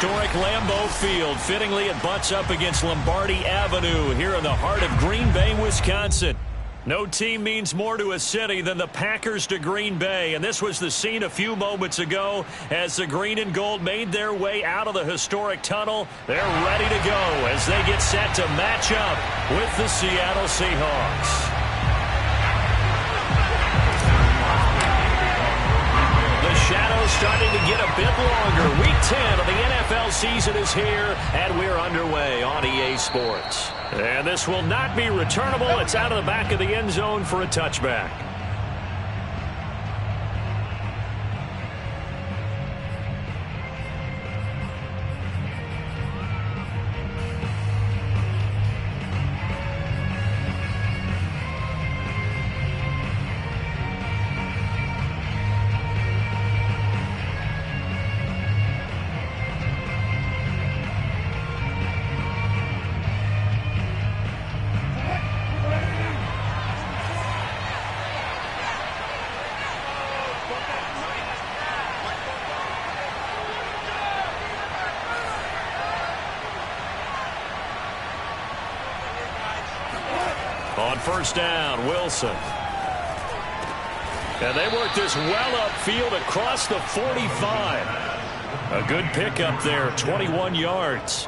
historic Lambeau Field. Fittingly, it butts up against Lombardi Avenue here in the heart of Green Bay, Wisconsin. No team means more to a city than the Packers to Green Bay, and this was the scene a few moments ago as the green and gold made their way out of the historic tunnel. They're ready to go as they get set to match up with the Seattle Seahawks. The shadow's starting to get a bit longer. Week 10 of the NFL season is here, and we're underway on EA Sports. And this will not be returnable. It's out of the back of the end zone for a touchback. On first down, Wilson. And they work this well upfield across the 45. A good pickup there, 21 yards.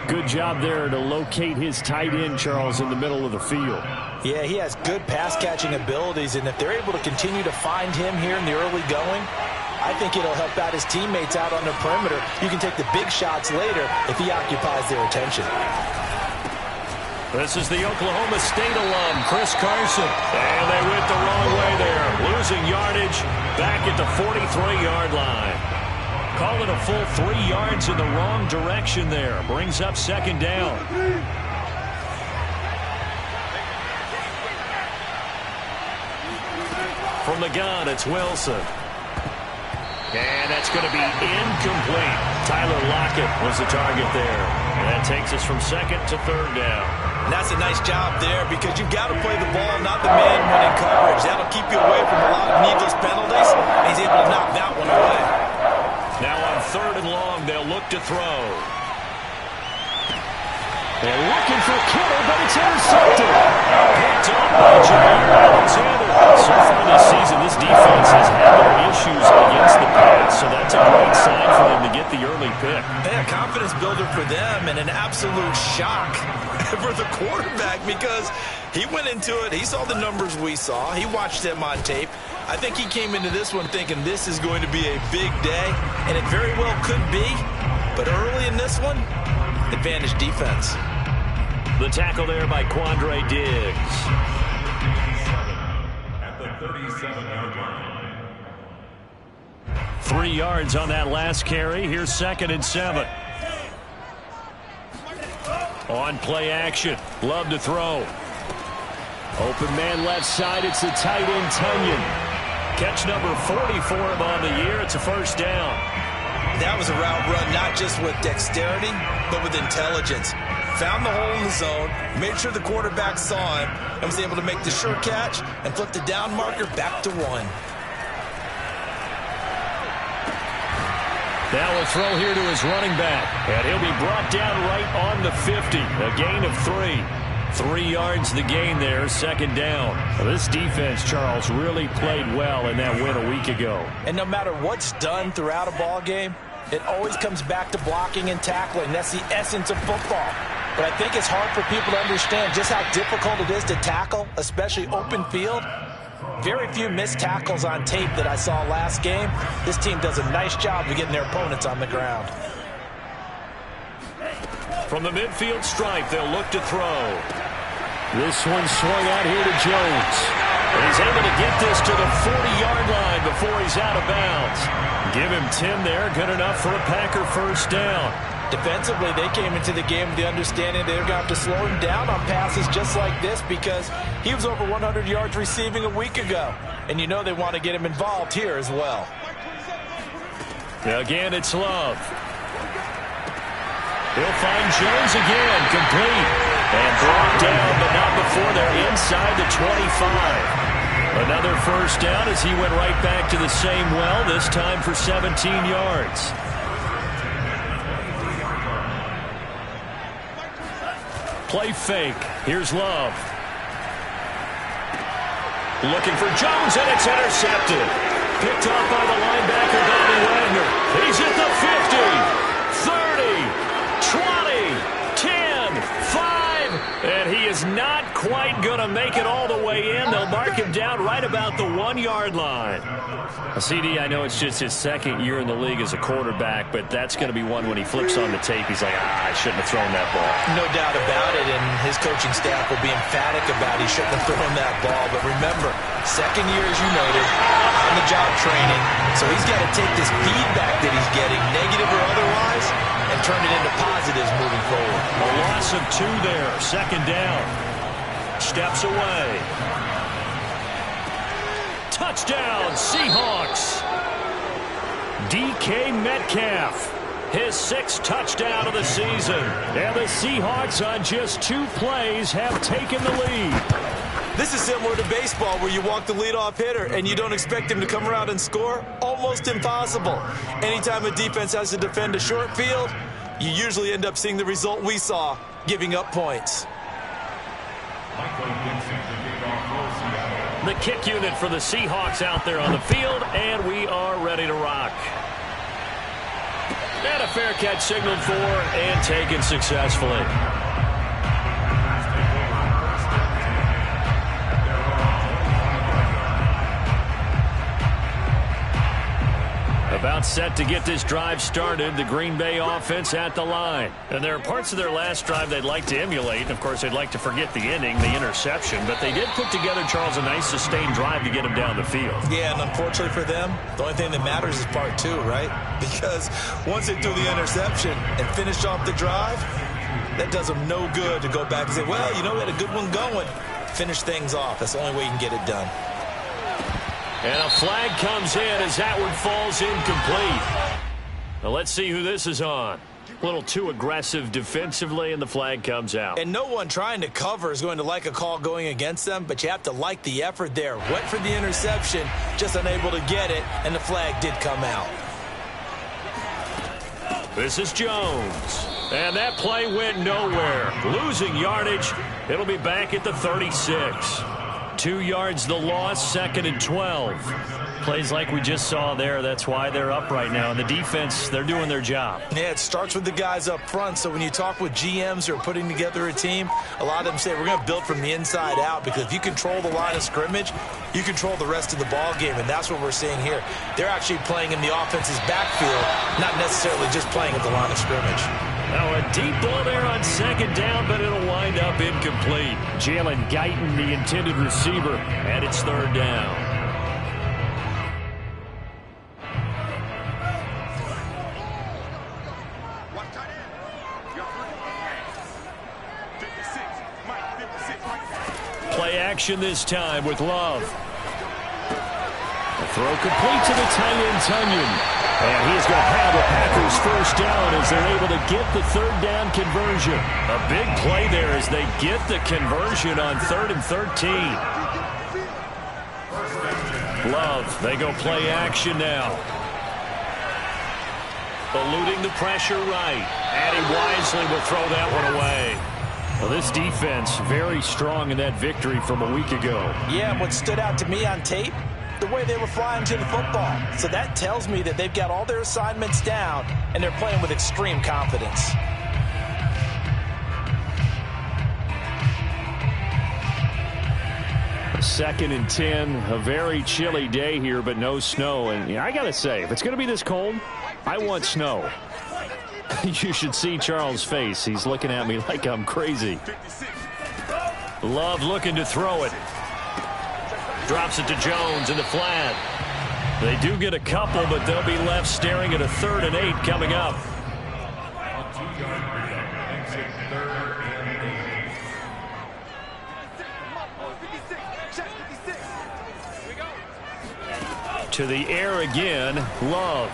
Good job there to locate his tight end, Charles, in the middle of the field. Yeah, he has good pass-catching abilities, and if they're able to continue to find him here in the early going, I think it'll help out his teammates out on the perimeter. You can take the big shots later if he occupies their attention. This is the Oklahoma State alum, Chris Carson. And they went the wrong way there. Losing yardage back at the 43-yard line. Calling a full 3 yards in the wrong direction there. Brings up second down. From the gun, it's Wilson. And that's going to be incomplete. Tyler Lockett was the target there. And that takes us from second to third down. And that's a nice job there because you've got to play the ball, not the man when in coverage. That'll keep you away from a lot of needless penalties. And he's able to knock that one away. Now on third and long, they'll look to throw. They're looking for Kittle, but it's intercepted. Picked up by Jamal Alexander. So far this season, this defense has had their issues against the pass, so that's a great sign for them to get the early pick. Yeah, confidence builder for them and an absolute shock for the quarterback because he went into it. He saw the numbers we saw. He watched them on tape. I think he came into this one thinking this is going to be a big day, and it very well could be. But early in this one, advantage defense. The tackle there by Quandre Diggs. At the 37-yard line. 3 yards on that last carry. Here's second and 7. On play action. Love to throw. Open man left side. It's the tight end, Tunyon. Catch number 40 for him on the year. It's a first down. That was a route run not just with dexterity, but with intelligence. Found the hole in the zone, made sure the quarterback saw him, and was able to make the sure catch and flip the down marker back to 1. Now a throw here to his running back, and he'll be brought down right on the 50. A gain of 3. 3 yards the gain there, second down. Well, this defense, Charles, really played well in that win a week ago. And no matter what's done throughout a ball game, it always comes back to blocking and tackling. That's the essence of football. But I think it's hard for people to understand just how difficult it is to tackle, especially open field. Very few missed tackles on tape that I saw last game. This team does a nice job of getting their opponents on the ground. From the midfield stripe, they'll look to throw. This one swung out here to Jones. And he's able to get this to the 40-yard line before he's out of bounds. Give him 10 there, good enough for a Packer first down. Defensively, they came into the game with the understanding they're going to have to slow him down on passes just like this because he was over 100 yards receiving a week ago. And you know they want to get him involved here as well. Again, it's Love. He'll find Jones again, complete. And brought down, but not before they're inside the 25. Another first down as he went right back to the same well, this time for 17 yards. play fake. Here's Love. Looking for Jones, and it's intercepted. Picked off by the linebacker, Bobby Wagner. He's at the 50, 30, 20, 10, 5, and he is not quite going to make it all the way in. They'll mark him down right about the 1-yard line. CD, I know it's just his second year in the league as a quarterback, but that's going to be one when he flips on the tape. He's like, I shouldn't have thrown that ball. No doubt about it, and his coaching staff will be emphatic about he shouldn't have thrown that ball. But remember, second year, as you noted, on-the-job training, so he's got to take this feedback that he's getting, negative or otherwise, and turn it into positives moving forward. A loss of 2 there, second down. Steps away. Touchdown, Seahawks. DK Metcalf, his 6th touchdown of the season. And the Seahawks on just 2 plays have taken the lead. This is similar to baseball where you walk the leadoff hitter and you don't expect him to come around and score. Almost impossible. Anytime a defense has to defend a short field, you usually end up seeing the result we saw, giving up points. The kick unit for the Seahawks out there on the field, and we are ready to rock. And a fair catch signaled for and taken successfully. About set to get this drive started, the Green Bay offense at the line. And there are parts of their last drive they'd like to emulate. Of course, they'd like to forget the ending, the interception. But they did put together, Charles, a nice sustained drive to get them down the field. Yeah, and unfortunately for them, the only thing that matters is part 2, right? Because once they threw the interception and finished off the drive, that does them no good to go back and say, well, you know, we had a good one going. Finish things off. That's the only way you can get it done. And a flag comes in as that one falls incomplete. Now let's see who this is on. A little too aggressive defensively, and the flag comes out. And no one trying to cover is going to like a call going against them, but you have to like the effort there. Went for the interception, just unable to get it, and the flag did come out. This is Jones. And that play went nowhere. Losing yardage. It'll be back at the 36. 2 yards the loss, 2nd and 12. Plays like we just saw there. That's why they're up right now. And the defense, they're doing their job. Yeah, it starts with the guys up front. So when you talk with GMs who are putting together a team, a lot of them say we're going to build from the inside out, because if you control the line of scrimmage, you control the rest of the ball game, and that's what we're seeing here. They're actually playing in the offense's backfield, not necessarily just playing at the line of scrimmage. Now a deep ball there on 2nd down, but it'll wind up incomplete. Jalen Guyton, the intended receiver, and it's 3rd down. Play action this time with Love. The throw complete to the tight end, Tunyon. And he's going to have the Packers 1st down as they're able to get the 3rd down conversion. A big play there as they get the conversion on 3rd and 13. Love, they go play action now. Eluding the pressure right. And he wisely will throw that one away. Well, this defense very strong in that victory from a week ago. Yeah, and what stood out to me on tape, the way they were flying to the football. So that tells me that they've got all their assignments down, and they're playing with extreme confidence. A 2nd and 10, a very chilly day here, but no snow. And I got to say, if it's going to be this cold, I want snow. You should see Charles' face. He's looking at me like I'm crazy. Love looking to throw it. Drops it to Jones in the flat. They do get a couple, but they'll be left staring at a 3rd and 8 coming up. To the air again, Love.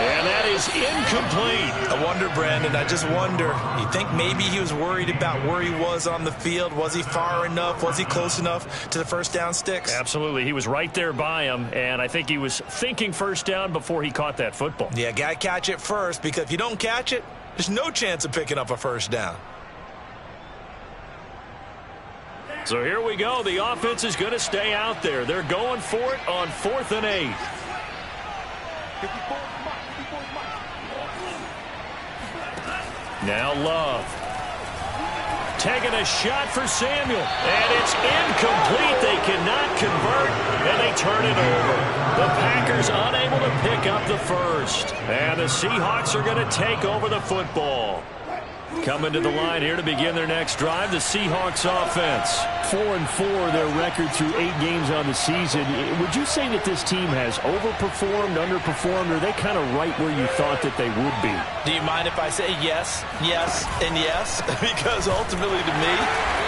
And that is incomplete. I wonder, Brandon, I just wonder, you think maybe he was worried about where he was on the field? Was he far enough? Was he close enough to the 1st down sticks? Absolutely. He was right there by him, and I think he was thinking 1st down before he caught that football. Yeah, got to catch it first, because if you don't catch it, There's no chance of picking up a first down. So here we go. The offense is going to stay out there. They're going for it on 4th and 8. Now Love. Taking a shot for Samuel. And it's incomplete. They cannot convert, and they turn it over. The Packers unable to pick up the first. And the Seahawks are going to take over the football. Coming to the line here to begin their next drive, the Seahawks offense. 4-4, their record through 8 games on the season. Would you say that this team has overperformed, underperformed, or are they kind of right where you thought that they would be? Do you mind if I say yes, yes, and yes? Because ultimately to me,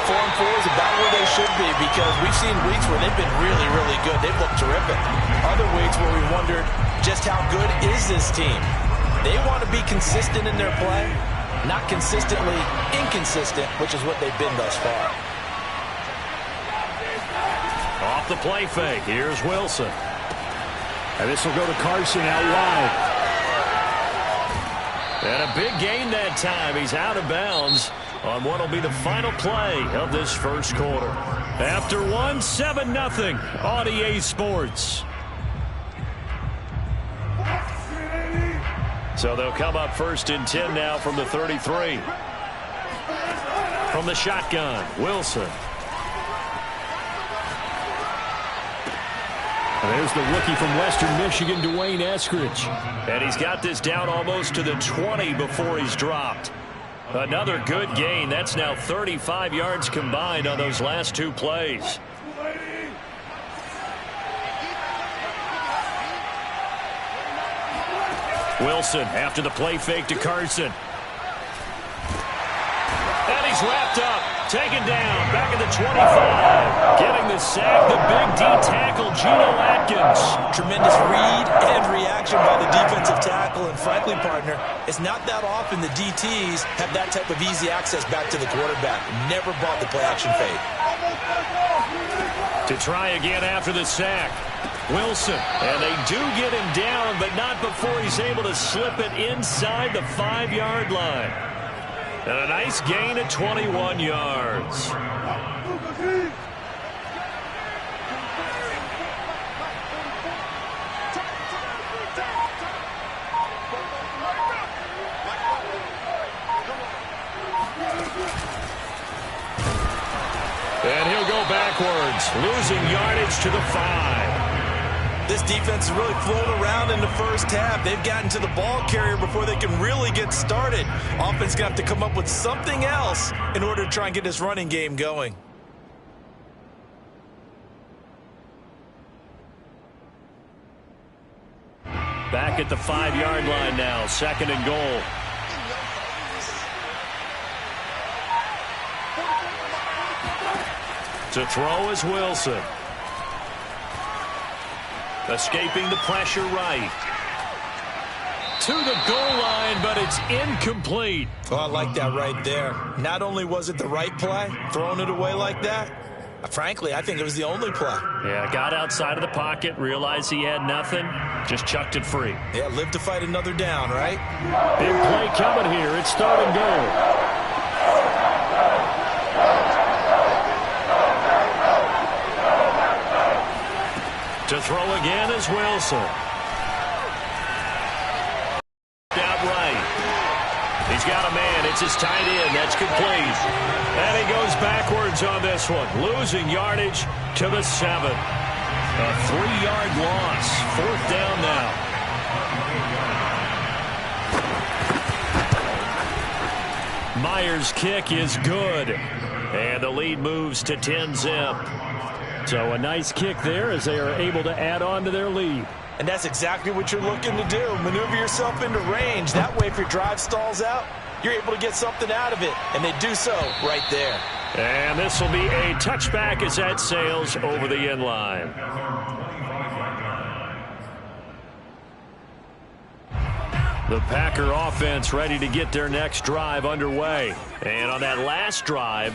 4-4 is about where they should be, because we've seen weeks where they've been really, really good. They've looked terrific. Other weeks where we wondered just how good is this team. They want to be consistent in their play. Not consistently inconsistent, which is what they've been thus far. Off the play fake, here's Wilson. And this will go to Carson out wide. And a big gain that time. He's out of bounds on what will be the final play of this first quarter. After 7-0 on EA Sports. So they'll come up 1st and 10 now from the 33. From the shotgun, Wilson. And there's the rookie from Western Michigan, Dwayne Eskridge. And he's got this down almost to the 20 before he's dropped. Another good gain. That's now 35 yards combined on those last 2 plays. Wilson after the play fake to Carson. And he's wrapped up. Taken down. Back at the 25. Getting the sack, the big D tackle, Geno Atkins. Tremendous read and reaction by the defensive tackle. And frankly, partner, it's not that often the DTs have that type of easy access back to the quarterback. Never bought the play action fade. To try again after the sack. Wilson, and they do get him down, but not before he's able to slip it inside the 5-yard line. And a nice gain at 21 yards. And he'll go backwards, losing yardage to the 5. This defense has really flown around in the first half. They've gotten to the ball carrier before they can really get started. Offense going to have to come up with something else in order to try and get this running game going. Back at the 5-yard line now, 2nd and goal. To throw is Wilson. Escaping the pressure right. To the goal line, but it's incomplete. Oh, I like that right there. Not only was it the right play, throwing it away like that, frankly, I think it was the only play. Yeah, got outside of the pocket, realized he had nothing, just chucked it free. Yeah, live to fight another down, right? Big play coming here. It's 3rd and goal. To throw again is Wilson. Out right. He's got a man. It's his tight end. That's complete. And he goes backwards on this one. Losing yardage to the 7. A 3-yard loss. 4th down now. Myers' kick is good. And the lead moves to 10-zip. So a nice kick there as they are able to add on to their lead. And that's exactly what you're looking to do. Maneuver yourself into range. That way, if your drive stalls out, you're able to get something out of it. And they do so right there. And this will be a touchback as that sails over the end line. The Packer offense ready to get their next drive underway. And on that last drive,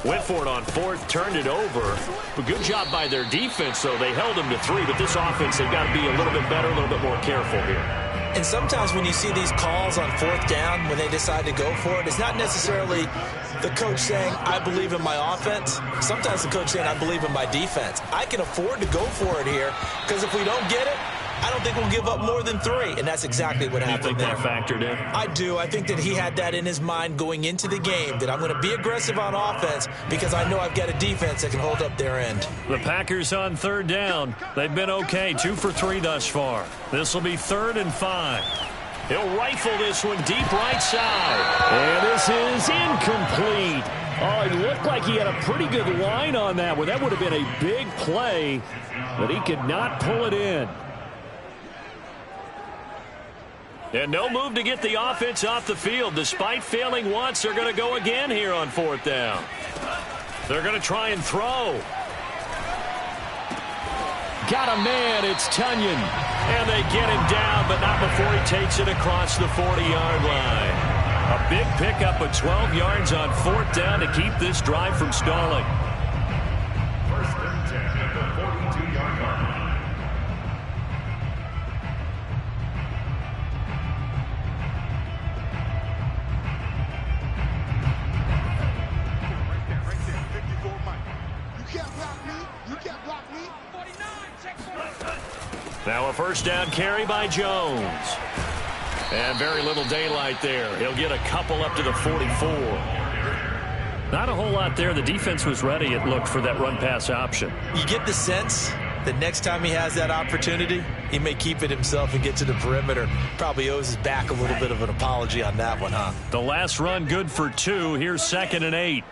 went for it on 4th, turned it over. But good job by their defense, though. They held them to 3, but this offense, they've got to be a little bit better, a little bit more careful here. And sometimes when you see these calls on fourth down, when they decide to go for it, it's not necessarily the coach saying, I believe in my offense. Sometimes the coach saying, I believe in my defense. I can afford to go for it here because if we don't get it, I don't think we'll give up more than 3, and that's exactly what happened there. You think that factored in? I do. I think that he had that in his mind going into the game, that I'm going to be aggressive on offense because I know I've got a defense that can hold up their end. The Packers on third down. They've been okay, 2 for 3 thus far. This will be 3rd and 5. He'll rifle this one deep right side. And this is incomplete. Oh, it looked like he had a pretty good line on that one. That would have been a big play, but he could not pull it in. And no move to get the offense off the field. Despite failing once, they're going to go again here on 4th down. They're going to try and throw. Got a man. It's Tunyon. And they get him down, but not before he takes it across the 40-yard line. A big pickup of 12 yards on 4th down to keep this drive from stalling. 1st and 10 at the 42-yard line. Now a 1st down carry by Jones. And very little daylight there. He'll get a couple up to the 44. Not a whole lot there. The defense was ready, it looked, for that run-pass option. You get the sense that next time he has that opportunity, he may keep it himself and get to the perimeter. Probably owes his back a little bit of an apology on that one, huh? The last run good for 2. Here's 2nd and 8.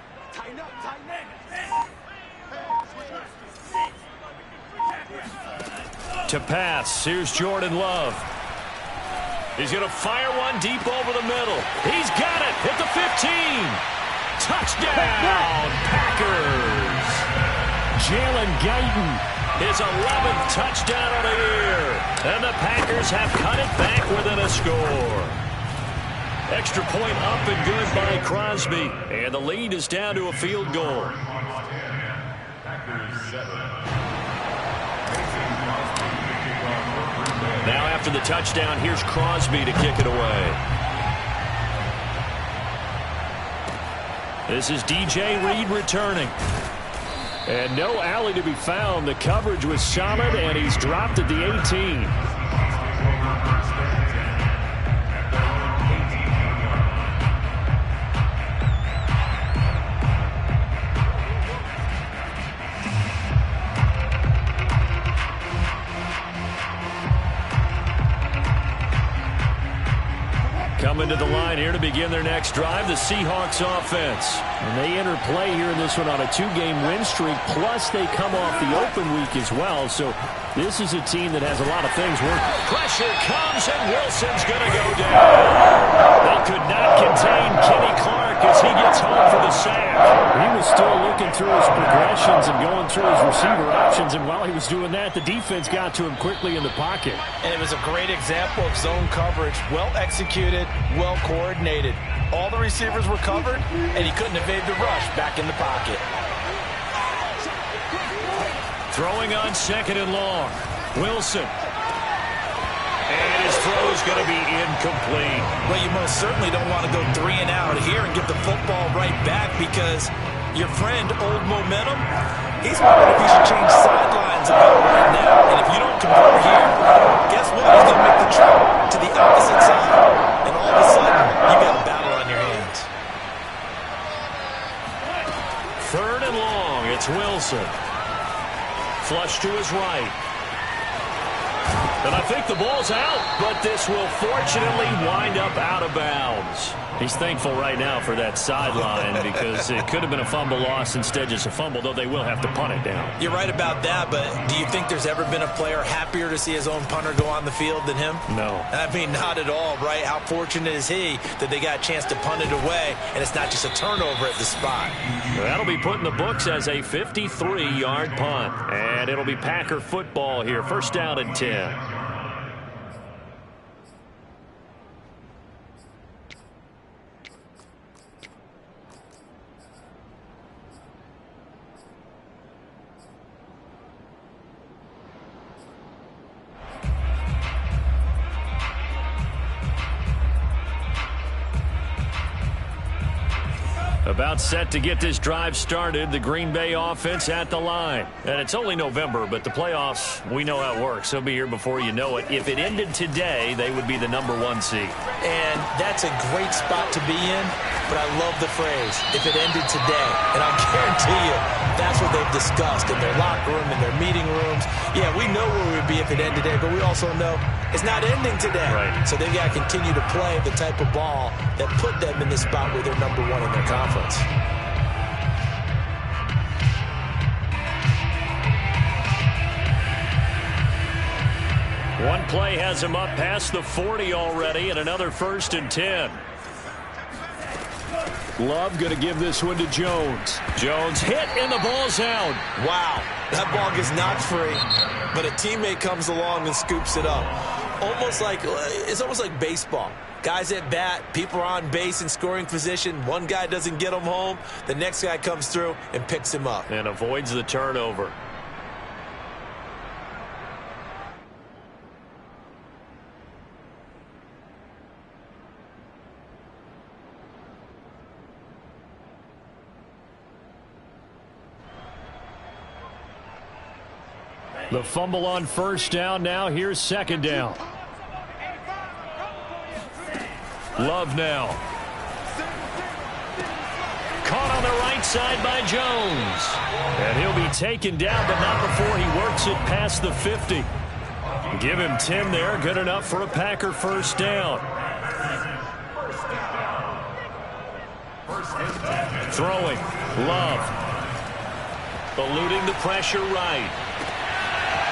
To pass. Here's Jordan Love. He's going to fire one deep over the middle. He's got it at the 15. Touchdown, Packers. Jalen Guyton. His 11th touchdown of the year. And the Packers have cut it back within a score. Extra point up and good by Crosby. And the lead is down to a field goal. Now after the touchdown, here's Crosby to kick it away. This is DJ Reed returning. And no alley to be found. The coverage was solid, and he's dropped at the 18. Coming to the line here to begin their next drive, the Seahawks offense. And they enter play here in this one on a 2-game win streak, plus they come off the open week as well. So this is a team that has a lot of things working. Pressure comes, and Wilson's going to go down. They could not contain Kenny Clark as he gets home for the sack. He was still looking through his progressions and going through his receiver options, and while he was doing that, the defense got to him quickly in the pocket. And it was a great example of zone coverage, well executed, well coordinated. All the receivers were covered, and he couldn't evade the rush back in the pocket. Throwing on 2nd and long. Wilson. And his throw is going to be incomplete. Well, you most certainly don't want to go 3 and out here and get the football right back because your friend, Old Momentum, he's wondering if he should change sidelines about right now. And if you don't convert here, guess what? He's going to make the trip to the opposite side. And all of a sudden, you got a battle on your hands. 3rd and long. It's Wilson. Flush to his right. And I think the ball's out, but this will fortunately wind up out of bounds. He's thankful right now for that sideline because it could have been a fumble loss, instead just a fumble, though they will have to punt it down. You're right about that, but do you think there's ever been a player happier to see his own punter go on the field than him? No. I mean, not at all, right? How fortunate is he that they got a chance to punt it away, and it's not just a turnover at the spot. That'll be put in the books as a 53-yard punt, and it'll be Packer football here. 1st down and 10. About set to get this drive started. The Green Bay offense at the line. And it's only November, but the playoffs, we know how it works. They'll be here before you know it. If it ended today, they would be the #1 seed. And that's a great spot to be in, but I love the phrase, if it ended today. And I guarantee you, that's what they've discussed in their locker room, in their meeting rooms. Yeah, we know where we would be if it ended today, but we also know it's not ending today. Right. So they've got to continue to play the type of ball that put them in the spot where they're #1 in their conference. One play has him up past the 40 already, and another 1st and 10. Love going to give this one to Jones. Jones hit, and the ball's out. Wow, that ball gets knocked free, but a teammate comes along and scoops it up. It's almost like baseball. Guys at bat, people are on base in scoring position. One guy doesn't get him home. The next guy comes through and picks him up. And avoids the turnover. The fumble on 1st down. Now here's 2nd down. Love now. Caught on the right side by Jones. And he'll be taken down, but not before he works it past the 50. Give him 10 there. Good enough for a Packer 1st down. Throwing. Love. Eluding the pressure right.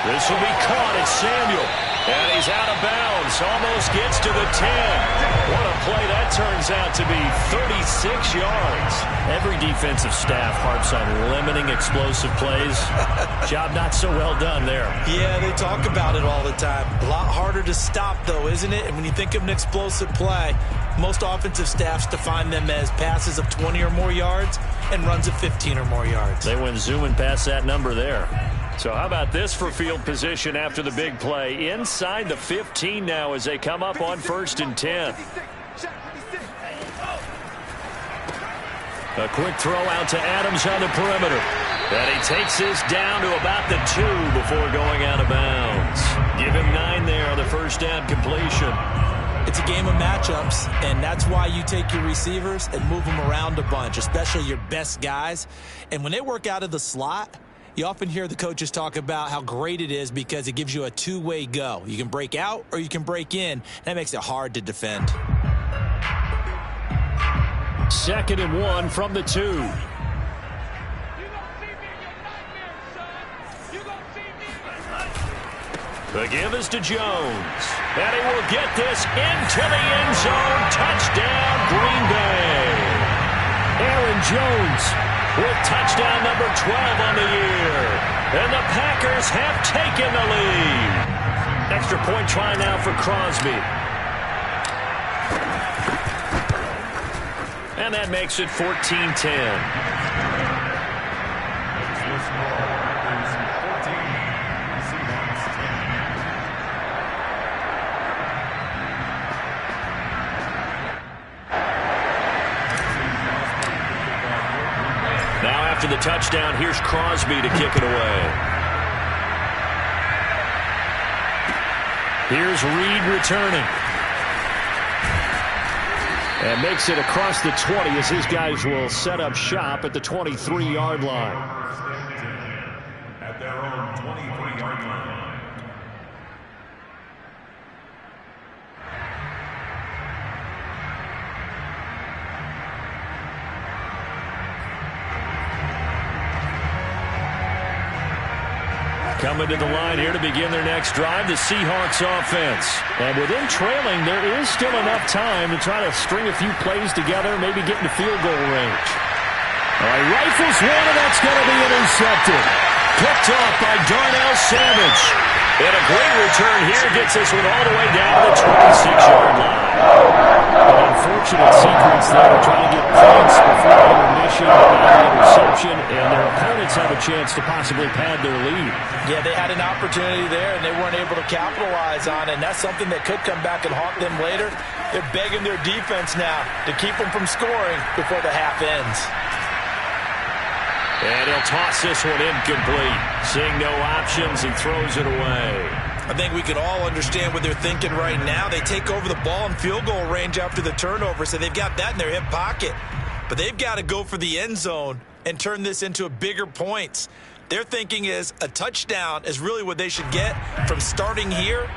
This will be caught. It's Samuel. And he's out of bounds. Almost gets to the 10. What a play that turns out to be. 36 yards. Every defensive staff harps on limiting explosive plays. Job not so well done there. Yeah, they talk about it all the time. A lot harder to stop, though, isn't it? And when you think of an explosive play, most offensive staffs define them as passes of 20 or more yards and runs of 15 or more yards. They went zooming past that number there. So how about this for field position after the big play? Inside the 15 now as they come up on 1st and 10. A quick throw out to Adams on the perimeter. And he takes this down to about the 2 before going out of bounds. Give him 9 there on the 1st down completion. It's a game of matchups, and that's why you take your receivers and move them around a bunch, especially your best guys. And when they work out of the slot, you often hear the coaches talk about how great it is because it gives you a two-way go. You can break out or you can break in. That makes it hard to defend. 2nd and 1 from the 2. The give is to Jones. And he will get this into the end zone. Touchdown, Green Bay. Aaron Jones with touchdown number 12 on the year. And the Packers have taken the lead. Extra point try now for Crosby. And that makes it 14-10. After the touchdown, here's Crosby to kick it away. Here's Reed returning. And makes it across the 20 as his guys will set up shop at the 23-yard line. At their own 23-yard line. Coming to the line here to begin their next drive, the Seahawks offense. And within trailing, there is still enough time to try to string a few plays together, maybe get into field goal range. All right, rifles one, and that's going to be intercepted. Picked off by Darnell Savage. And a great return here gets this one all the way down to the 26-yard line. An unfortunate sequence there, trying to get points before the intermission, the interception, and their opponents have a chance to possibly pad their lead. Yeah, they had an opportunity there, and they weren't able to capitalize on it, and that's something that could come back and haunt them later. They're begging their defense now to keep them from scoring before the half ends. And he'll toss this one incomplete. Seeing no options, he throws it away. I think we can all understand what they're thinking right now. They take over the ball in field goal range after the turnover, so they've got that in their hip pocket. But they've got to go for the end zone and turn this into bigger points. Their thinking is a touchdown is really what they should get from starting here.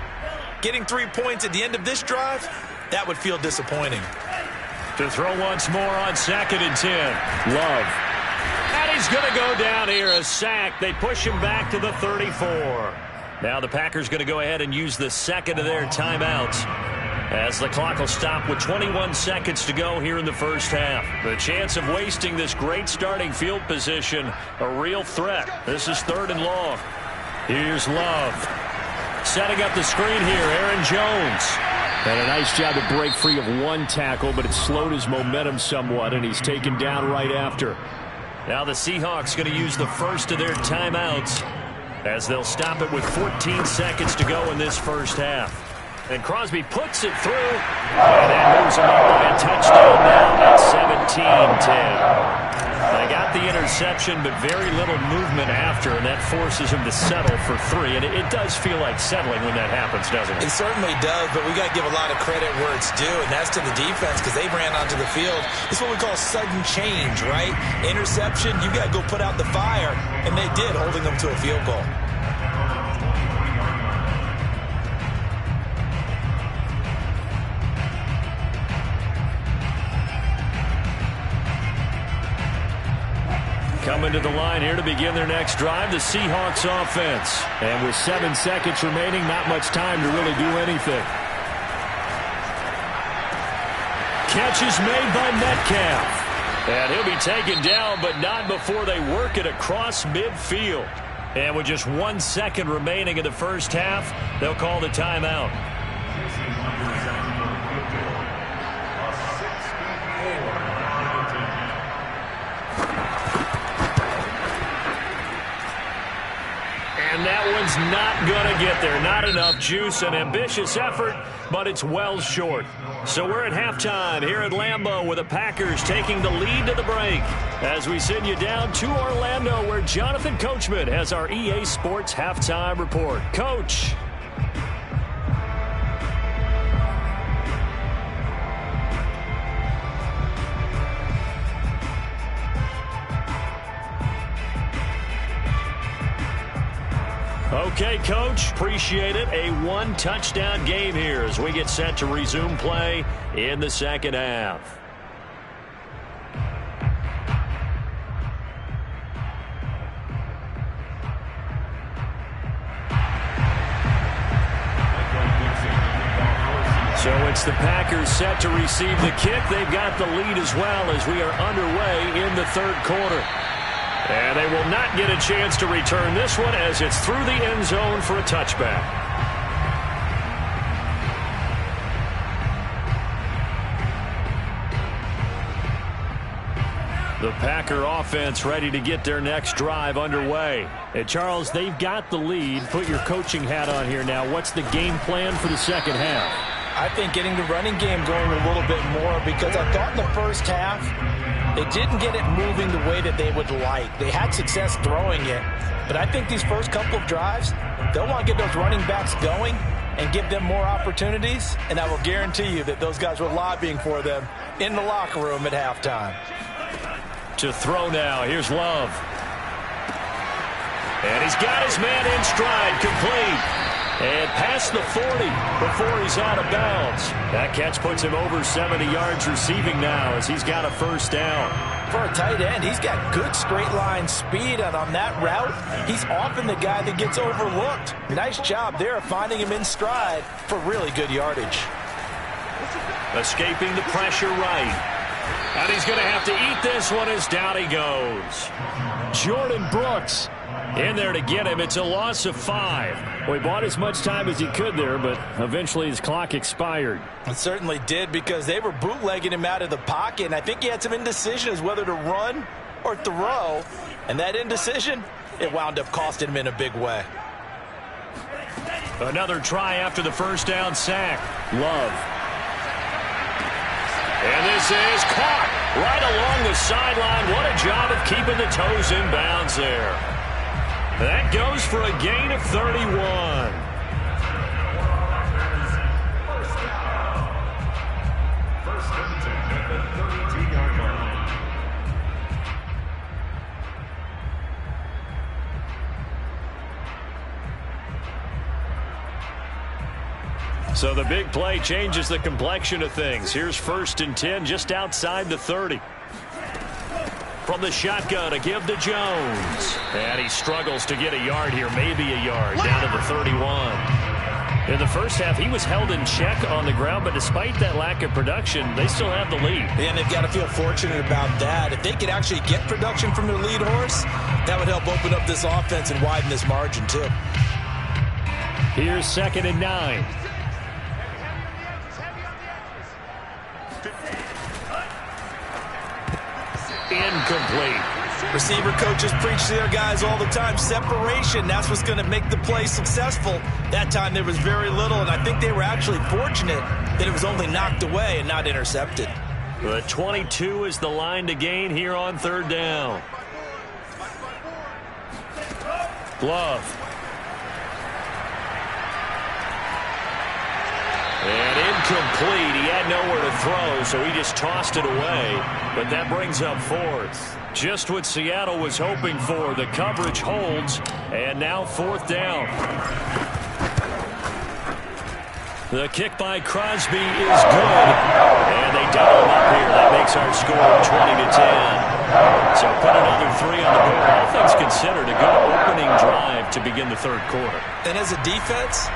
Getting 3 points at the end of this drive, that would feel disappointing. To throw once more on 2nd and 10. Love. And he's going to go down here, a sack. They push him back to the 34. Now the Packers going to go ahead and use the second of their timeouts as the clock will stop with 21 seconds to go here in the first half. The chance of wasting this great starting field position, a real threat. This is 3rd and long. Here's Love. Setting up the screen here, Aaron Jones. And a nice job to break free of one tackle, but it slowed his momentum somewhat, and he's taken down right after. Now the Seahawks going to use the first of their timeouts as they'll stop it with 14 seconds to go in this first half. And Crosby puts it through, and that moves him up by a touchdown now at 17-10. They got the interception, but very little movement after, and that forces him to settle for 3. And it does feel like settling when that happens, doesn't it? It certainly does, but we got to give a lot of credit where it's due, and that's to the defense because they ran onto the field. It's what we call sudden change, right? Interception, you got to go put out the fire, and they did, holding them to a field goal. Coming to the line here to begin their next drive, the Seahawks offense. And with 7 seconds remaining, not much time to really do anything. Catch is made by Metcalf. And he'll be taken down, but not before they work it across midfield. And with just 1 second remaining in the first half, they'll call the timeout. And that one's not going to get there. Not enough juice. An ambitious effort, but it's well short. So we're at halftime here at Lambeau with the Packers taking the lead to the break as we send you down to Orlando where Jonathan Coachman has our EA Sports halftime report. Coach. Okay, Coach, appreciate it. A 1-touchdown game here as we get set to resume play in the second half. So it's the Packers set to receive the kick. They've got the lead as well as we are underway in the third quarter. And they will not get a chance to return this one as it's through the end zone for a touchback. The Packer offense ready to get their next drive underway. And Charles, they've got the lead. Put your coaching hat on here now. What's the game plan for the second half? I think getting the running game going a little bit more because I thought in the first half they didn't get it moving the way that they would like. They had success throwing it, but I think these first couple of drives, they'll want to get those running backs going and give them more opportunities, and I will guarantee you that those guys were lobbying for them in the locker room at halftime. To throw now, here's Love. And he's got his man in stride, complete. And past the 40 before he's out of bounds. That catch puts him over 70 yards receiving now as he's got a first down. For a tight end, he's got good straight line speed, and on that route, he's often the guy that gets overlooked. Nice job there of finding him in stride for really good yardage. Escaping the pressure right. And he's going to have to eat this one as down he goes. Jordan Brooks In there to get him. It's a loss of 5. Well, he bought as much time as he could there, but eventually his clock expired. It certainly did, because they were bootlegging him out of the pocket, and I think he had some indecision as whether to run or throw. And that indecision, it wound up costing him in a big way. Another try after the first down sack. Love. And this is caught right along the sideline. What a job of keeping the toes in bounds there. That goes for a gain of 31. First and 10 at the 32-yard line. So the big play changes the complexion of things. Here's first and 10 just outside the 30. From the shotgun to give to Jones. And he struggles to get a yard here, maybe a yard, down to the 31. In the first half, he was held in check on the ground, but despite that lack of production, they still have the lead. And they've got to feel fortunate about that. If they could actually get production from their lead horse, that would help open up this offense and widen this margin too. Here's 2nd and 9. Incomplete. Receiver coaches preach to their guys all the time. Separation, that's what's going to make the play successful. That time there was very little, and I think they were actually fortunate that it was only knocked away and not intercepted. But 22 is the line to gain here on 3rd down. Love. And incomplete. He had nowhere to throw, so he just tossed it away. But that brings up 4th. Just what Seattle was hoping for. The coverage holds, and now 4th down. The kick by Crosby is good. And they double him up here. That makes our score 20-10. So put another 3 on the board. All things considered, a good opening drive to begin the 3rd quarter. And as a defense,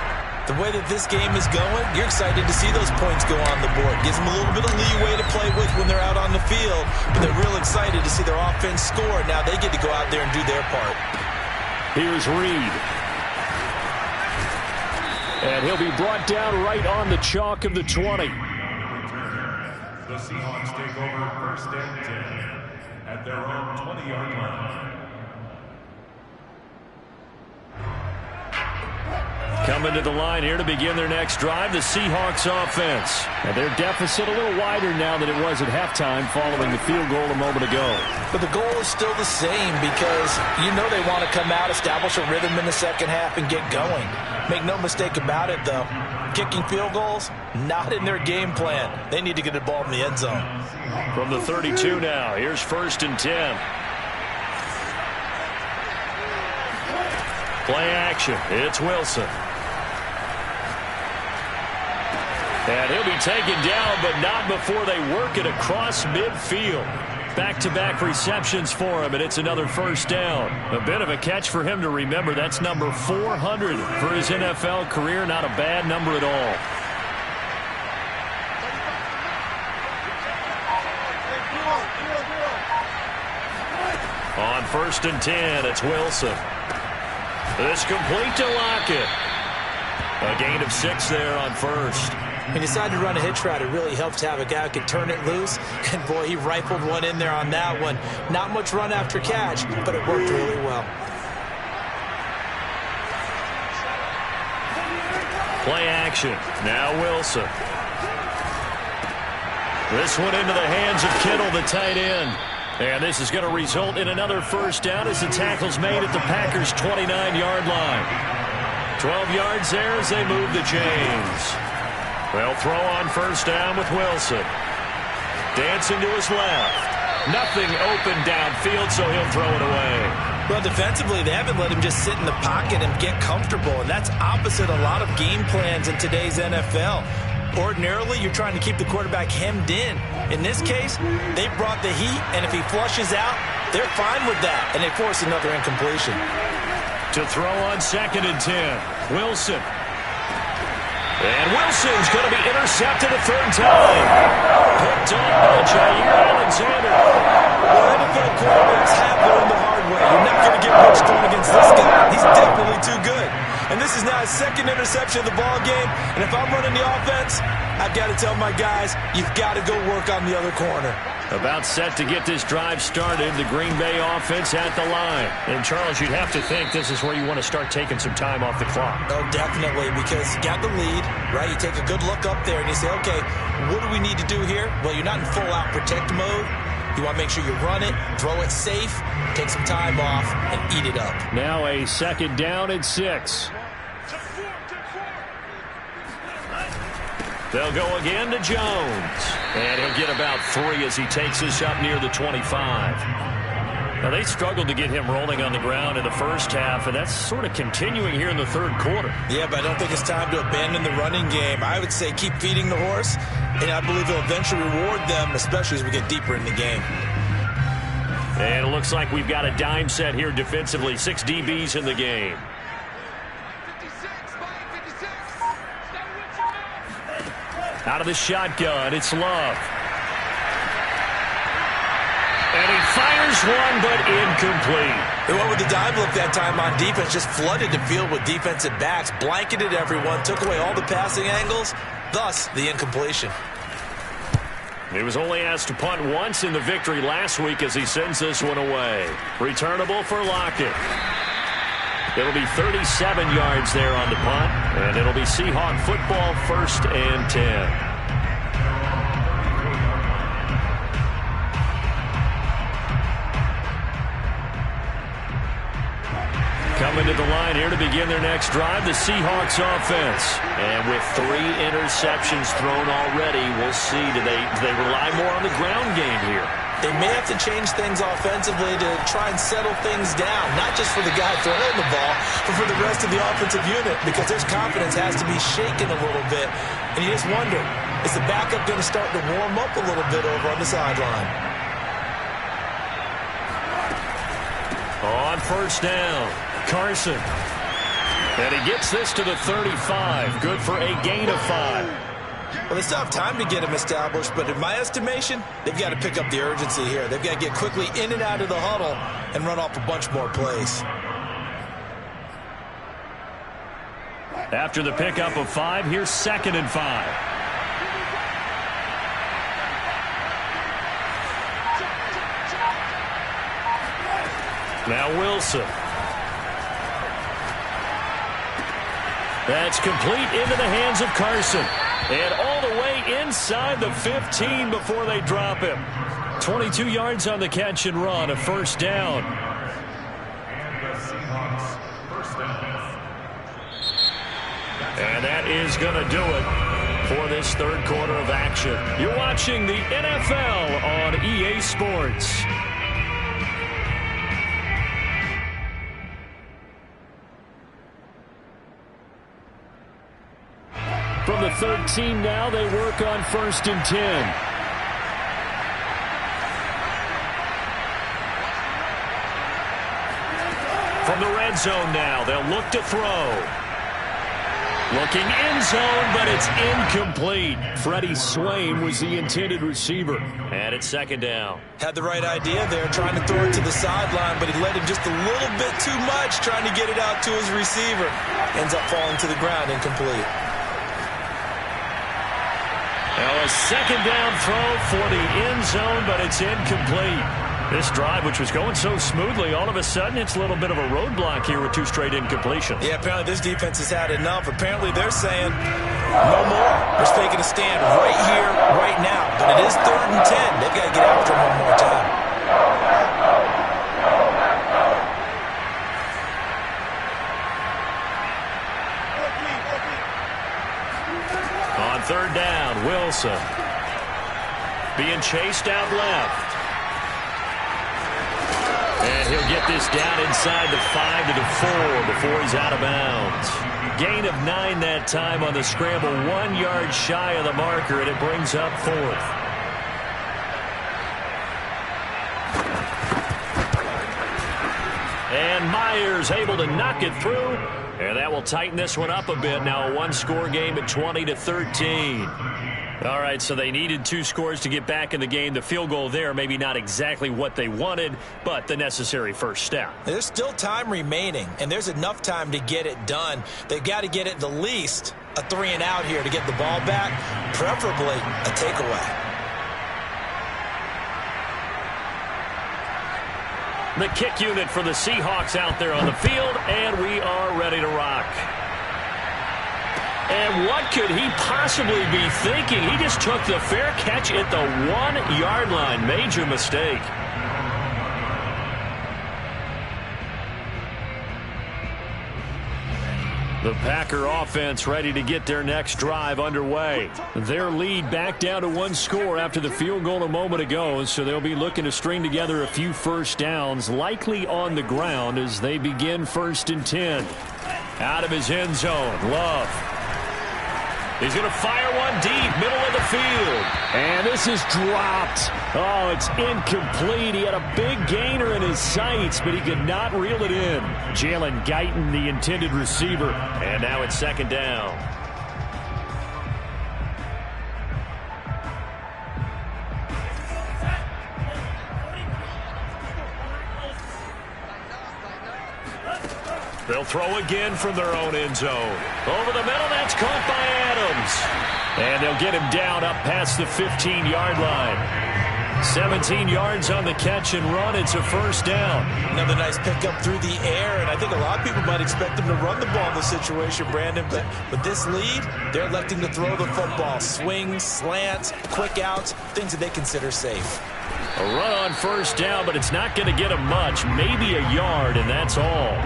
the way that this game is going, you're excited to see those points go on the board. Gives them a little bit of leeway to play with when they're out on the field, but they're real excited to see their offense score. Now they get to go out there and do their part. Here's Reed. And he'll be brought down right on the chalk of the 20. The Seahawks take over first and 10 at their own 20-yard line. Coming to the line here to begin their next drive, the Seahawks offense. And their deficit a little wider now than it was at halftime following the field goal a moment ago. But the goal is still the same, because you know they want to come out, establish a rhythm in the second half, and get going. Make no mistake about it, though. Kicking field goals, not in their game plan. They need to get the ball in the end zone. From the 32 now, here's 1st and 10. Play action. It's Wilson. And he'll be taken down, but not before they work it across midfield. Back-to-back receptions for him, and it's another 1st down. A bit of a catch for him to remember. That's number 400 for his NFL career. Not a bad number at all. On 1st and 10, it's Wilson. It's complete to Lockett. A gain of 6 there on 1st. He decided to run a hitch route. It really helped to have a guy who could turn it loose. And, boy, he rifled one in there on that one. Not much run after catch, but it worked really well. Play action. Now Wilson. This one into the hands of Kittle, the tight end. And this is going to result in another 1st down as the tackle's made at the Packers' 29-yard line. 12 yards there as they move the chains. They'll throw on 1st down with Wilson. Dancing to his left. Nothing open downfield, so he'll throw it away. Well, defensively, they haven't let him just sit in the pocket and get comfortable, and that's opposite a lot of game plans in today's NFL. Ordinarily, you're trying to keep the quarterback hemmed in. In this case, they brought the heat, and if he flushes out, they're fine with that, and they force another incompletion. To throw on 2nd and 10, Wilson. And Wilson's going to be intercepted a 3rd time. Picked up by Jair Alexander. Well, NFL quarterbacks have learned the hard way way. You're not going to get much going against this guy. He's definitely too good. And this is now his second interception of the ball game. And if I'm running the offense, I've got to tell my guys, you've got to go work on the other corner. About set to get this drive started, the Green Bay offense at the line. And, Charles, you'd have to think this is where you want to start taking some time off the clock. Oh, definitely, because you got the lead, right? You take a good look up there and you say, okay, what do we need to do here? Well, you're not in full-out protect mode. You want to make sure you run it, throw it safe, take some time off, and eat it up. Now a second down and 6. They'll go again to Jones. And he'll get about 3 as he takes this up near the 25. Now, they struggled to get him rolling on the ground in the first half, and that's sort of continuing here in the third quarter. Yeah, but I don't think it's time to abandon the running game. I would say keep feeding the horse, and I believe he'll eventually reward them, especially as we get deeper in the game. And it looks like we've got a dime set here defensively. 6 DBs in the game. Out of the shotgun, it's Love. And he fires one, but incomplete. They went with the dime look that time on defense, just flooded the field with defensive backs, blanketed everyone, took away all the passing angles, thus the incompletion. He was only asked to punt once in the victory last week as he sends this one away. Returnable for Lockett. It'll be 37 yards there on the punt, and it'll be Seahawk football, 1st and 10. Coming to the line here to begin their next drive, the Seahawks offense. And with 3 interceptions thrown already, we'll see, do they rely more on the ground game here? They may have to change things offensively to try and settle things down, not just for the guy throwing the ball, but for the rest of the offensive unit, because their confidence has to be shaken a little bit. And you just wonder, is the backup going to start to warm up a little bit over on the sideline? On 1st down, Carson. And he gets this to the 35. Good for a gain of 5. Well, they still have time to get him established, but in my estimation, they've got to pick up the urgency here. They've got to get quickly in and out of the huddle and run off a bunch more plays. After the pickup of 5, here's 2nd and 5. Now Wilson. That's complete into the hands of Carson. And all the way inside the 15 before they drop him. 22 yards on the catch and run, a 1st down. And that is going to do it for this third quarter of action. You're watching the NFL on EA Sports. From the 13 now, they work on 1st and 10. From the red zone now, they'll look to throw. Looking end zone, but it's incomplete. Freddie Swain was the intended receiver. And it's 2nd down. Had the right idea there, trying to throw it to the sideline, but he led him just a little bit too much, trying to get it out to his receiver. Ends up falling to the ground, incomplete. Now a 2nd down throw for the end zone, but it's incomplete. This drive, which was going so smoothly, all of a sudden it's a little bit of a roadblock here with 2 straight incompletions. Yeah, apparently this defense has had enough. Apparently they're saying no more. They're taking a stand right here, right now. But it is 3rd and 10. They've got to get after him one more time. On 3rd down, Wilson being chased out left. And he'll get this down inside the 5 to the 4 before he's out of bounds. Gain of 9 that time on the scramble, 1 yard shy of the marker, and it brings up 4th. And Myers able to knock it through And that will tighten this one up a bit. Now a one-score game at 20-13. All right, so they needed 2 scores to get back in the game. The field goal there, maybe not exactly what they wanted, but the necessary first step. There's still time remaining, and there's enough time to get it done. They've got to get at the least a 3-and-out here to get the ball back, preferably a takeaway. The kick unit for the Seahawks out there on the field, and we are ready to rock. And what could he possibly be thinking? He just took the fair catch at the 1-yard line. Major mistake. The Packer offense ready to get their next drive underway. Their lead back down to 1 score after the field goal a moment ago, so they'll be looking to string together a few first downs, likely on the ground as they begin 1st and 10. Out of his end zone, Love. He's going to fire one deep, middle of the field. And this is dropped. Oh, it's incomplete. He had a big gainer in his sights, but he could not reel it in. Jalen Guyton, the intended receiver. And now it's 2nd down. They'll throw again from their own end zone. Over the middle, that's caught by Adams. And they'll get him down up past the 15-yard line. 17 yards on the catch and run. It's a first down. Another nice pickup through the air, and I think a lot of people might expect him to run the ball in this situation, Brandon, but with this lead, they're electing to throw the football. Swings, slants, quick outs, things that they consider safe. A run on first down, but it's not going to get him much. Maybe a yard, and that's all.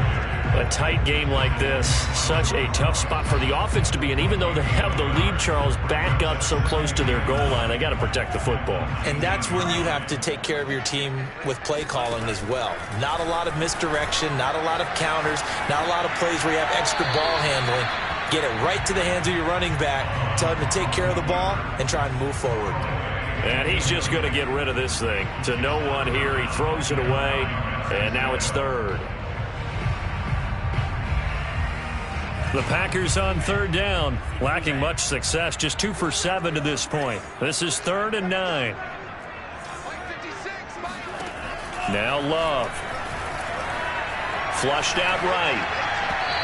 A tight game like this, such a tough spot for the offense to be in. Even though they have the lead, Charles, back up so close to their goal line, they got to protect the football. And that's when you have to take care of your team with play calling as well. Not a lot of misdirection, not a lot of counters, not a lot of plays where you have extra ball handling. Get it right to the hands of your running back, tell him to take care of the ball, and try and move forward. And he's just going to get rid of this thing. To no one here, he throws it away, and now it's 3rd. The Packers on 3rd down, lacking much success, just 2 for 7 to this point. This is 3rd and 9. Now Love. Flushed out right.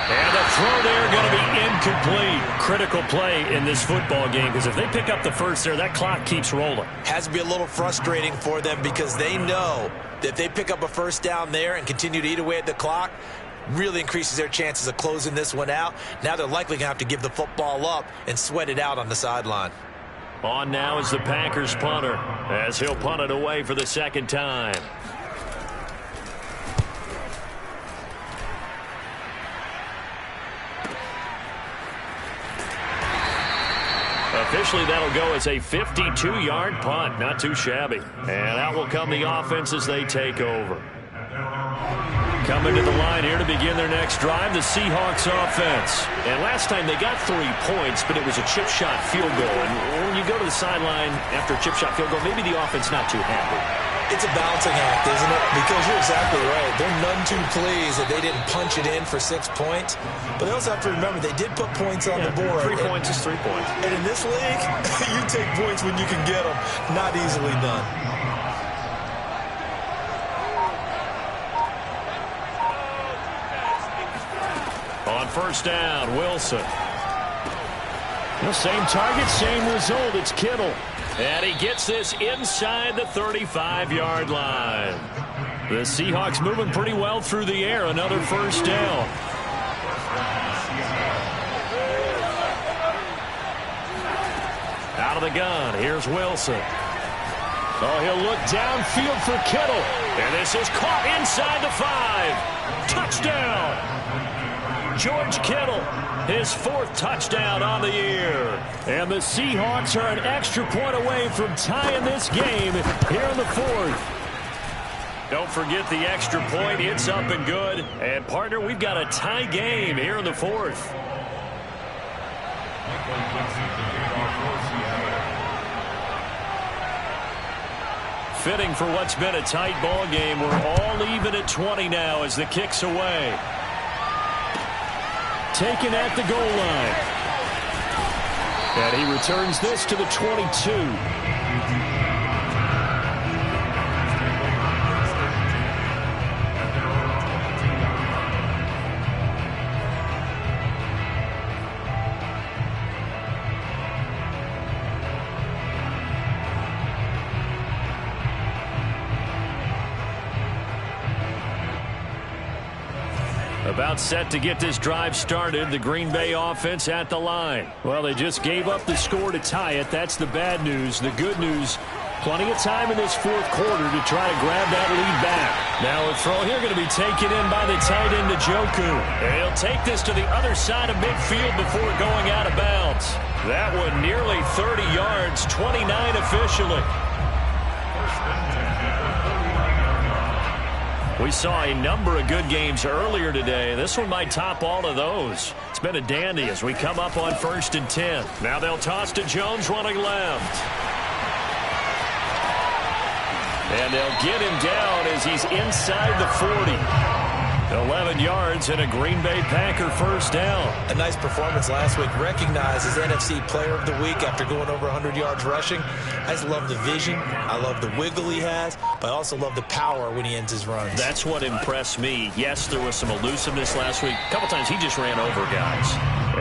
And the throw there going to be incomplete. Critical play in this football game, because if they pick up the first there, that clock keeps rolling. Has to be a little frustrating for them because they know that if they pick up a first down there and continue to eat away at the clock, really increases their chances of closing this one out. Now they're likely going to have to give the football up and sweat it out on the sideline. On now is the Packers punter, as he'll punt it away for the 2nd time. Officially, that'll go as a 52-yard punt. Not too shabby. And out will come the offense as they take over. Coming to the line here to begin their next drive, the Seahawks offense. And last time they got 3 points, but it was a chip shot field goal. And when you go to the sideline after a chip shot field goal, maybe the offense not too happy. It's a balancing act, isn't it? Because you're exactly right. They're none too pleased that they didn't punch it in for 6 points. But they also have to remember they did put points on the board. 3 points is 3 points. And in this league, you take points when you can get them. Not easily done. On first down, Wilson. The same target, same result. It's Kittle. And he gets this inside the 35-yard line. The Seahawks moving pretty well through the air. Another first down. Out of the gun, here's Wilson. Oh, he'll look downfield for Kittle. And this is caught inside the 5. Touchdown. George Kittle, his 4th touchdown on the year. And the Seahawks are an extra point away from tying this game here in the 4th. Don't forget the extra point. It's up and good. And, partner, we've got a tie game here in the 4th. Fitting for what's been a tight ball game. We're all even at 20 now as the kick's away. taken at the goal line. And he returns this to the 22. About set to get this drive started. The Green Bay offense at the line. Well, they just gave up the score to tie it. That's the bad news. The good news, plenty of time in this fourth quarter to try to grab that lead back. Now a throw here going to be taken in by the tight end, Njoku. And he'll take this to the other side of midfield before going out of bounds. That one nearly 30 yards, 29 officially. We saw a number of good games earlier today. This one might top all of those. It's been a dandy as we come up on 1st and 10. Now they'll toss to Jones running left. And they'll get him down as he's inside the 40. 11 yards and a Green Bay Packer first down. A nice performance last week. Recognized as NFC Player of the Week after going over 100 yards rushing. I just love the vision. I love the wiggle he has, but I also love the power when he ends his runs. That's what impressed me. Yes, there was some elusiveness last week. A couple times he just ran over guys.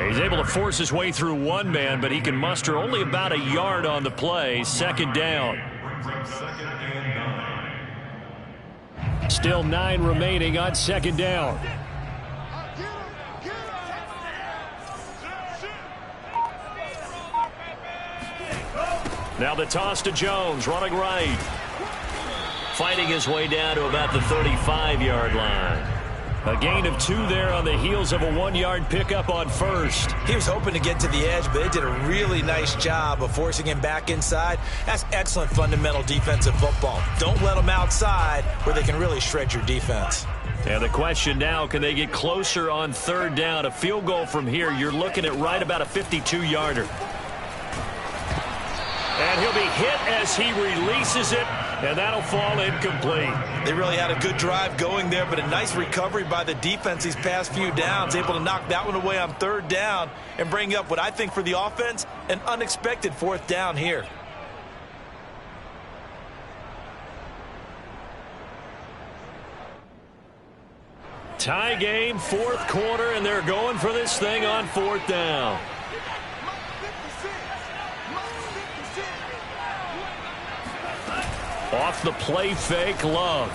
He's able to force his way through one man, but he can muster only about a yard on the play. Second down. Still 9 remaining on second down. Now the toss to Jones, running right. Fighting his way down to about the 35-yard line. A gain of 2 there on the heels of a 1-yard pickup on first. He was hoping to get to the edge, but they did a really nice job of forcing him back inside. That's excellent fundamental defensive football. Don't let them outside where they can really shred your defense. And the question now, can they get closer on third down? A field goal from here, you're looking at right about a 52-yarder. And he'll be hit as he releases it, and that'll fall incomplete. They really had a good drive going there, but a nice recovery by the defense these past few downs, able to knock that one away on third down and bring up what I think for the offense, an unexpected fourth down here. Tie game, fourth quarter, and they're going for this thing on fourth down. Off the play fake, Love.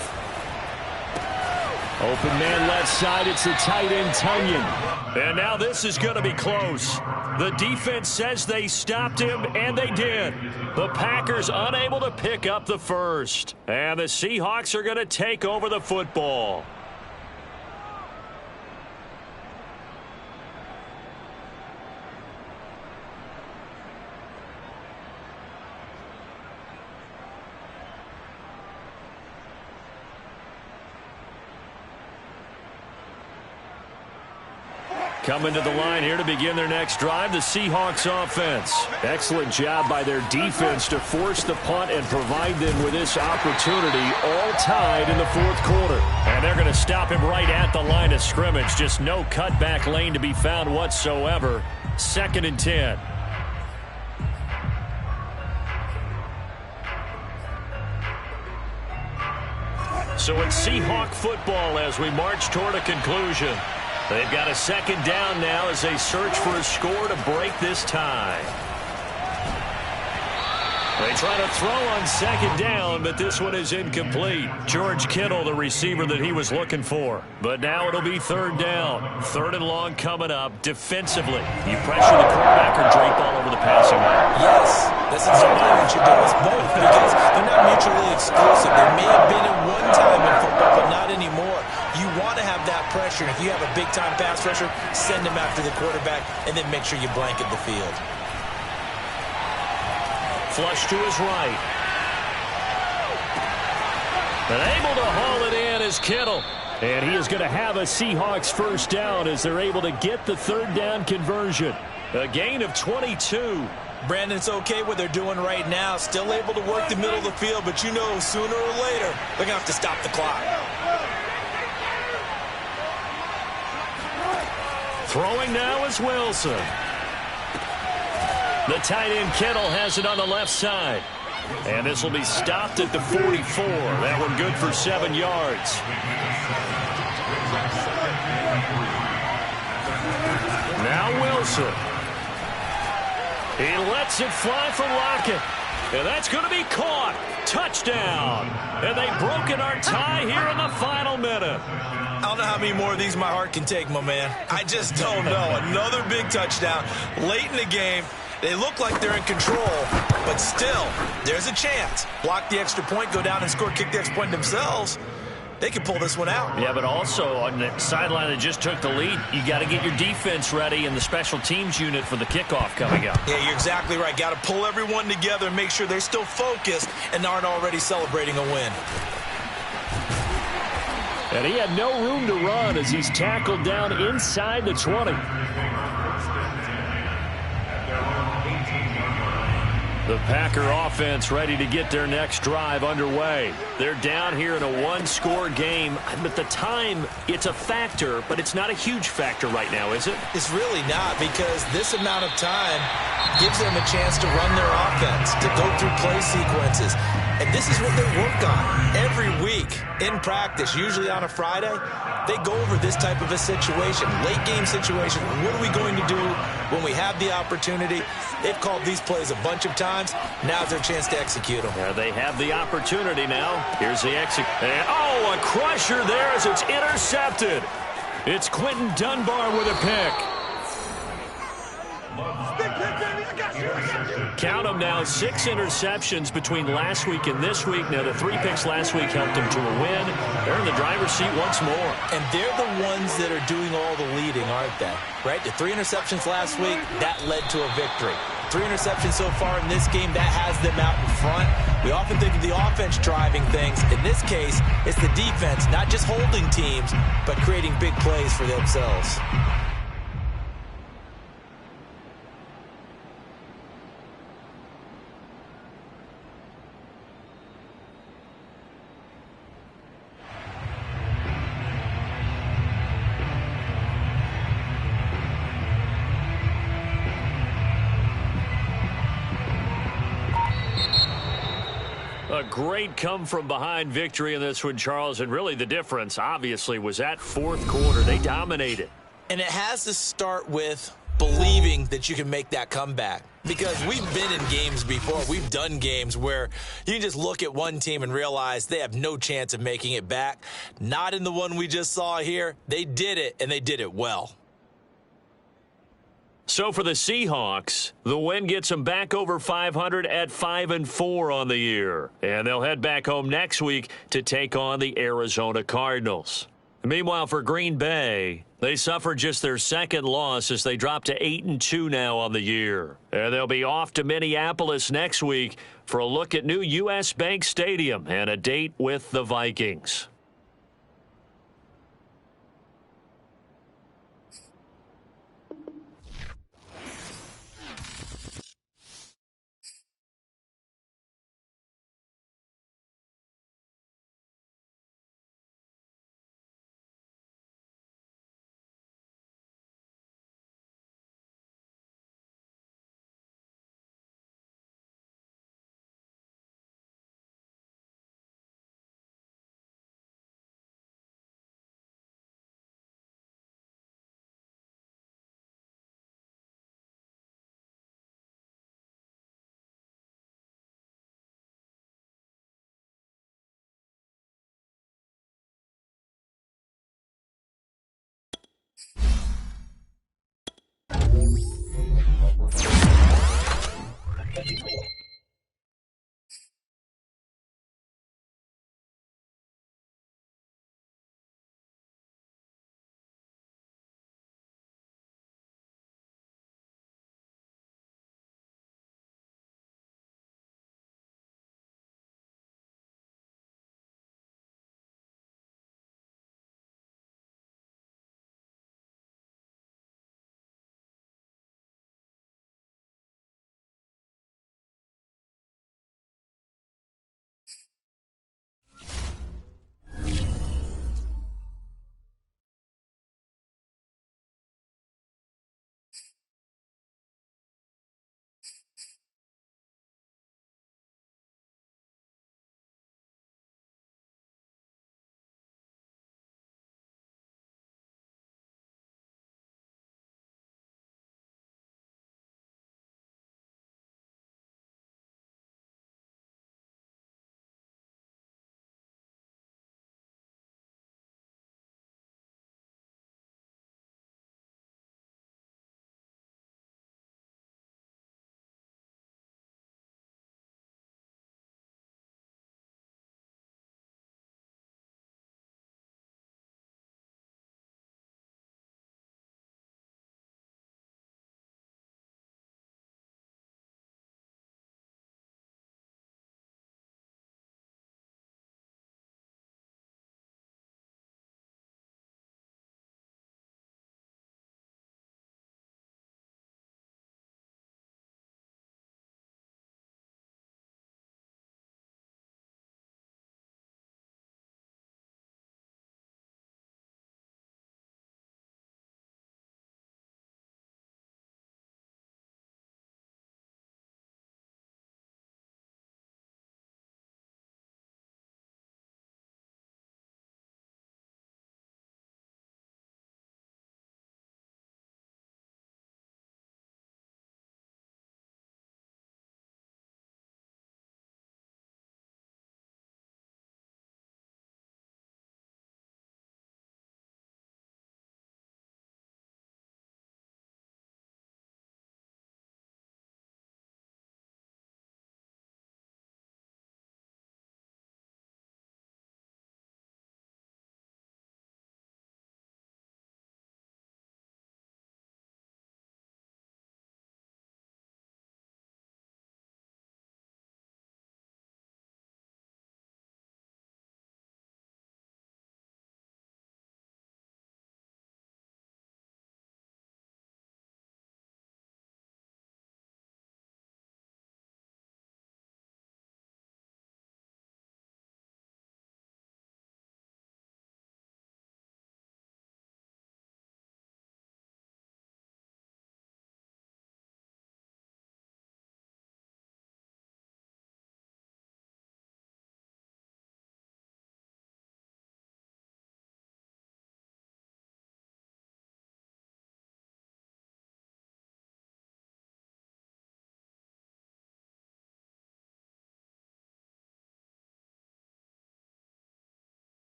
Open man left side, it's the tight end, Tunyon. And now this is going to be close. The defense says they stopped him, and they did. The Packers unable to pick up the first. And the Seahawks are going to take over the football. Coming to the line here to begin their next drive, the Seahawks offense. Excellent job by their defense to force the punt and provide them with this opportunity, all tied in the fourth quarter. And they're going to stop him right at the line of scrimmage. Just no cutback lane to be found whatsoever. 2nd and 10. So it's Seahawk football as we march toward a conclusion. They've got a second down now as they search for a score to break this tie. They try to throw on second down, but this one is incomplete. George Kittle, the receiver that he was looking for. But now it'll be third down. 3rd and long coming up. Defensively, you pressure the quarterback or drape all over the passing line? Yes, that's exactly what you do. It's both because they're not mutually exclusive. There may have been at one time in football, but not anymore. You want to have that pressure. If you have a big-time pass rusher, send him after the quarterback, and then make sure you blanket the field. Flush to his right. And able to haul it in is Kittle. And he is going to have a Seahawks first down as they're able to get the third down conversion. A gain of 22. Brandon, it's okay what they're doing right now. Still able to work the middle of the field, but you know sooner or later they're going to have to stop the clock. Throwing now is Wilson. The tight end Kittle has it on the left side. And this will be stopped at the 44. That one good for 7 yards. Now Wilson. He lets it fly from Lockett. And that's going to be caught. Touchdown. And they've broken our tie here in the final minute. I don't know how many more of these my heart can take, my man. I just don't know. Another big touchdown late in the game. They look like they're in control, but still, there's a chance. Block the extra point, go down and score, kick the extra point themselves. They can pull this one out. Yeah, but also on the sideline that just took the lead, you got to get your defense ready and the special teams unit for the kickoff coming up. Yeah, you're exactly right. Got to pull everyone together and make sure they're still focused and aren't already celebrating a win. And he had no room to run as he's tackled down inside the 20. The Packer offense ready to get their next drive underway. They're down here in a one-score game, but the time, it's a factor, but it's not a huge factor right now, is it? It's really not, because this amount of time gives them a chance to run their offense, to go through play sequences. And this is what they work on every week in practice, usually on a Friday. They go over this type of a situation, late game situation. What are we going to do when we have the opportunity? They've called these plays a bunch of times. Now's their chance to execute them. Yeah, they have the opportunity now. Here's the exit. Oh, a crusher there as it's intercepted. It's Quentin Dunbar with a pick. Count them now, 6 interceptions between last week and this week. Now, the 3 picks last week helped them to a win. They're in the driver's seat once more. And they're the ones that are doing all the leading, aren't they? Right? The 3 interceptions last week, that led to a victory. 3 interceptions so far in this game, that has them out in front. We often think of the offense driving things. In this case, it's the defense, not just holding teams, but creating big plays for themselves. A great come-from-behind victory in this one, Charles, and really the difference, obviously, was that fourth quarter. They dominated. And it has to start with believing that you can make that comeback. Because we've been in games before. We've done games where you can just look at one team and realize they have no chance of making it back. Not in the one we just saw here. They did it, and they did it well. So for the Seahawks, the win gets them back over 500 at 5-4 on the year. And they'll head back home next week to take on the Arizona Cardinals. Meanwhile, for Green Bay, they suffered just their second loss as they drop to 8-2 now on the year. And they'll be off to Minneapolis next week for a look at new U.S. Bank Stadium and a date with the Vikings.